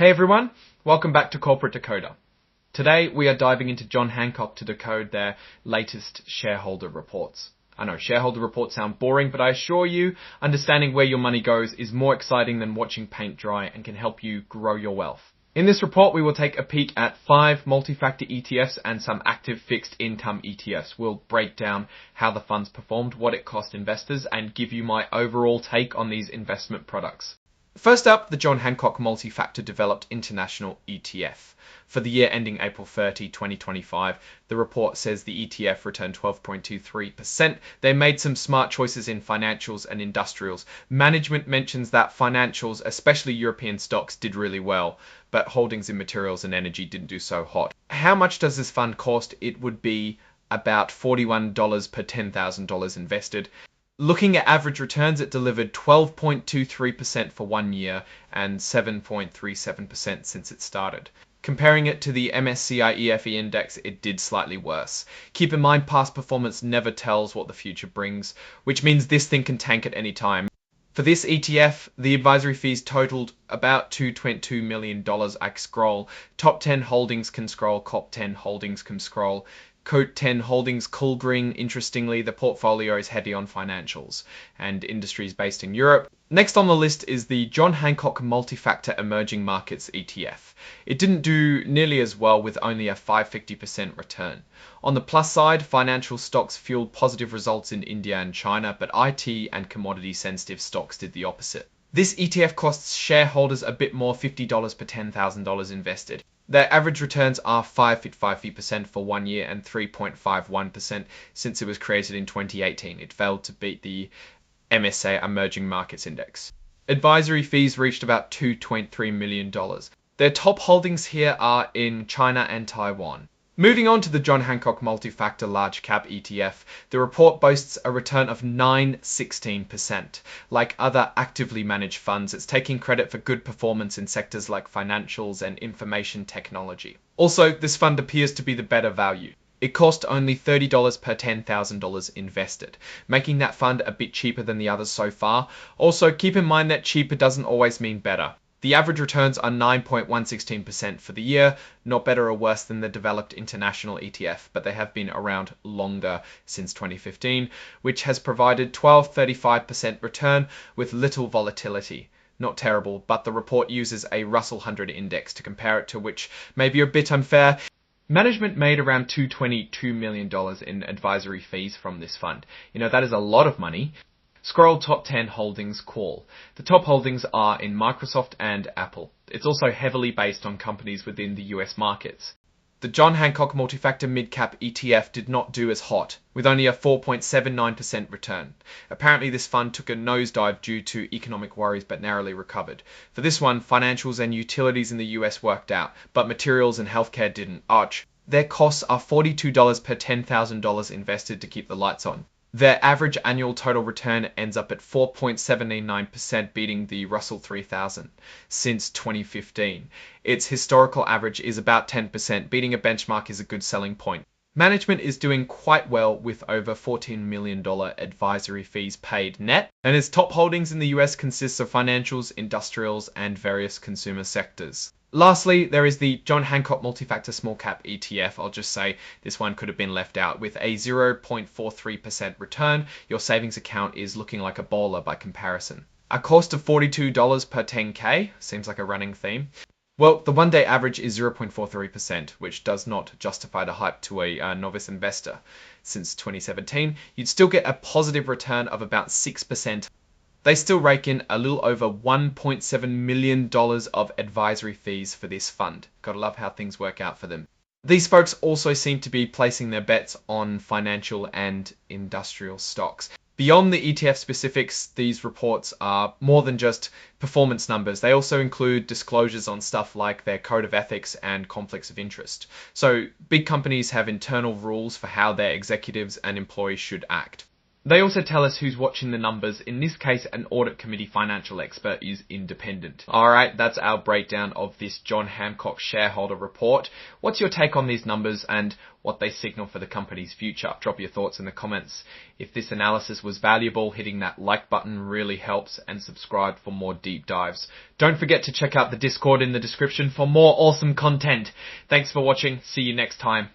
Hey everyone, welcome back to Corporate Decoder. Today we are diving into John Hancock to decode their latest shareholder reports. I know shareholder reports sound boring, but I assure you, understanding where your money goes is more exciting than watching paint dry and can help you grow your wealth. In this report, we will take a peek at 5 multi-factor ETFs and some active fixed income ETFs. We'll break down how the funds performed, what it cost investors, and give you my overall take on these investment products. First up, the John Hancock Multi-Factor Developed International ETF. For the year ending April 30, 2025, the report says the ETF returned 12.23%. They made some smart choices in financials and industrials. Management mentions that financials, especially European stocks, did really well, but holdings in materials and energy didn't do so hot. How much does this fund cost? It would be about $41 per $10,000 invested. Looking at average returns, it delivered 12.23% for 1 year and 7.37% since it started. Comparing it to the MSCI EFE index, it did slightly worse. Keep in mind, past performance never tells what the future brings, which means this thing can tank at any time. For this ETF, the advisory fees totaled about $2.2 million. I scroll. Top 10 holdings can scroll. Top 10 holdings can scroll. Coat 10 holdings cool green. Interestingly, the portfolio is heavy on financials and industries based in Europe. Next on the list is the John Hancock Multi-Factor Emerging Markets ETF. It didn't do nearly as well with only a 550% return. On the plus side, financial stocks fueled positive results in India and China, but IT and commodity sensitive stocks did the opposite. This ETF costs shareholders a bit more, $50 per $10,000 invested. Their average returns are 5.50% for 1 year and 3.51% since it was created in 2018. It failed to beat the MSCI Emerging Markets Index. Advisory fees reached about $2.3 million. Their top holdings here are in China and Taiwan. Moving on to the John Hancock Multi-Factor Large Cap ETF, the report boasts a return of 9.16%. Like other actively managed funds, it's taking credit for good performance in sectors like financials and information technology. Also, this fund appears to be the better value. It cost only $30 per $10,000 invested, making that fund a bit cheaper than the others so far. Also, keep in mind that cheaper doesn't always mean better. The average returns are 9.116% for the year, not better or worse than the developed international ETF, but they have been around longer since 2015, which has provided 12.35% return with little volatility. Not terrible, but the report uses a Russell 100 index to compare it to, which may be a bit unfair. Management made around $222 million in advisory fees from this fund. That is a lot of money. Scroll top 10 holdings call. The top holdings are in Microsoft and Apple. It's also heavily based on companies within the US markets. The John Hancock Multi-Factor Mid-Cap ETF did not do as hot, with only a 4.79% return. Apparently this fund took a nosedive due to economic worries but narrowly recovered. For this one, financials and utilities in the US worked out, but materials and healthcare didn't. Ouch. Their costs are $42 per $10,000 invested to keep the lights on. Their average annual total return ends up at 4.79%, beating the Russell 3000 since 2015. Its historical average is about 10%. Beating a benchmark is a good selling point. Management is doing quite well with over $14 million advisory fees paid net, and its top holdings in the US consists of financials, industrials, and various consumer sectors. Lastly, there is the John Hancock Multi-Factor Small Cap ETF. I'll just say this one could have been left out. With a 0.43% return, your savings account is looking like a bowler by comparison. A cost of $42 per 10K, seems like a running theme. Well, the one-day average is 0.43%, which does not justify the hype to a novice investor. Since 2017, you'd still get a positive return of about 6%. They still rake in a little over $1.7 million of advisory fees for this fund. Gotta love how things work out for them. These folks also seem to be placing their bets on financial and industrial stocks. Beyond the ETF specifics, these reports are more than just performance numbers. They also include disclosures on stuff like their code of ethics and conflicts of interest. So big companies have internal rules for how their executives and employees should act. They also tell us who's watching the numbers. In this case, an audit committee financial expert is independent. Alright, that's our breakdown of this John Hancock shareholder report. What's your take on these numbers and what they signal for the company's future? Drop your thoughts in the comments. If this analysis was valuable, hitting that like button really helps, and subscribe for more deep dives. Don't forget to check out the Discord in the description for more awesome content. Thanks for watching. See you next time.